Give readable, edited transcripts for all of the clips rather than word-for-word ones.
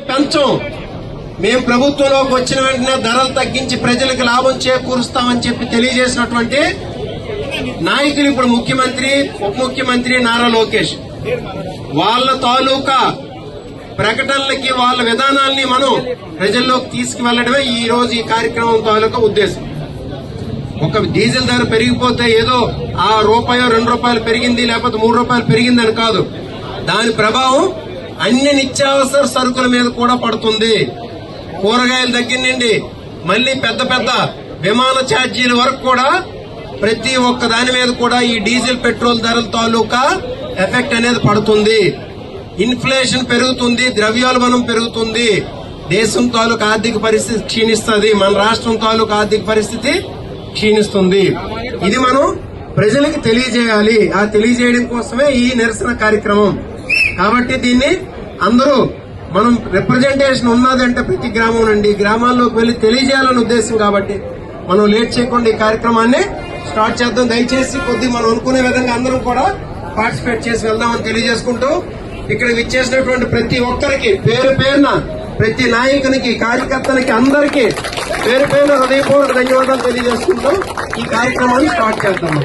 పెంచం. మేము ప్రభుత్వంలోకి వచ్చిన వెంటనే ధరలు తగ్గించి ప్రజలకు లాభం చేకూరుస్తామని చెప్పి తెలియజేసినటువంటి నాయకులు ఇప్పుడు ముఖ్యమంత్రి, ఉప ముఖ్యమంత్రి నారా లోకేష్. వాళ్ళ తాలూకా ప్రకటనలకి, వాళ్ళ విధానాల్ని మనం ప్రజల్లోకి తీసుకువెళ్లడమే ఈ రోజు ఈ కార్యక్రమం తాలూకా ఉద్దేశం. ఒక డీజిల్ ధర పెరిగిపోతే ఏదో ఆ రూపాయో 2 రూపాయలు పెరిగింది, లేకపోతే 3 రూపాయలు పెరిగిందని కాదు. దాని ప్రభావం అన్ని నిత్యావసర సరుకుల మీద కూడా పడుతుంది. కూరగాయల దగ్గర నుండి మళ్లీ పెద్ద పెద్ద విమాన ఛార్జీల వరకు కూడా ప్రతి ఒక్క దాని మీద కూడా ఈ డీజిల్, పెట్రోల్ ధరల తాలూకా ఎఫెక్ట్ అనేది పడుతుంది. ఇన్ఫ్లేషన్ పెరుగుతుంది, ద్రవ్యోల్బణం పెరుగుతుంది, దేశం తాలూకా ఆర్థిక పరిస్థితి క్షీణిస్తుంది, మన రాష్ట్రం తాలూకా ఆర్థిక పరిస్థితి క్షీణిస్తుంది. ఇది మనం ప్రజలకు తెలియజేయాలి. ఆ తెలియజేయడం కోసమే ఈ నిరసన కార్యక్రమం. కాబట్టి దీన్ని అందరూ మనం రిప్రజెంటేషన్ ఉన్నదంటే ప్రతి గ్రామం నుండి గ్రామాల్లోకి వెళ్లి తెలియజేయాలనే ఉద్దేశం. కాబట్టి మనం లేట్ చేయకుండా ఈ కార్యక్రమాన్ని స్టార్ట్ చేద్దాం. దయచేసి కొద్దిగా మనం అనుకునే విధంగా అందరం కూడా పార్టిసిపేట్ చేసి వెళ్దామని తెలియజేసుకుంటూ, ఇక్కడ విచ్చేసినటువంటి ప్రతి ఒక్కరికి పేరు పేరున, ప్రతి నాయకునికి, కార్యకర్తలకి, అందరికీ పేరు పేరున హృదయపూర్వక ధన్యవాదాలు తెలియజేసుకుంటూ ఈ కార్యక్రమాన్ని స్టార్ట్ చేద్దాము.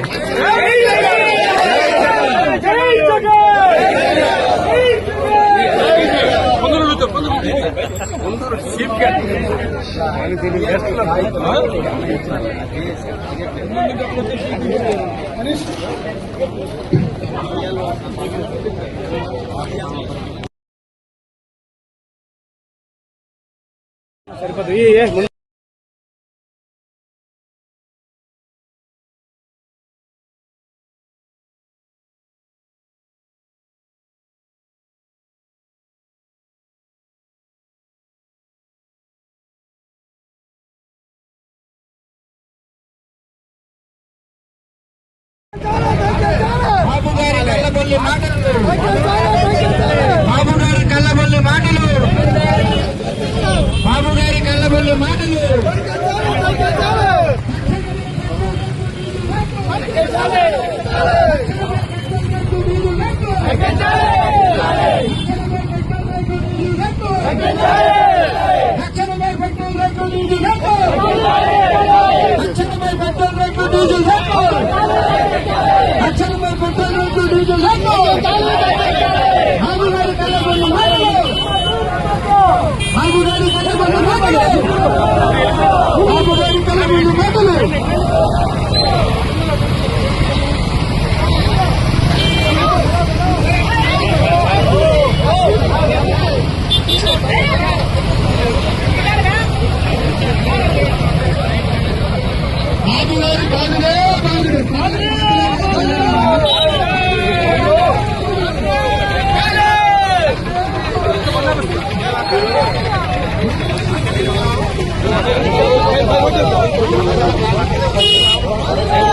సరిపోతుంది. బాబుగారి కళ్ళబొల్లి మాటలు, బాబుగారి కళ్ళబొల్లి మాటలు, బాబుగారి కళ్ళబొల్లి మాటలు. తక్షణమే పెట్రోల్ రేట్లు, డీజిల్ రేట్లు, తక్షణమే పెట్రోల్ రేట్లు, డీజిల్ రేట్లు, తక్షణమే పెట్రోల్ రేట్లు, డీజిల్ రేట్లు.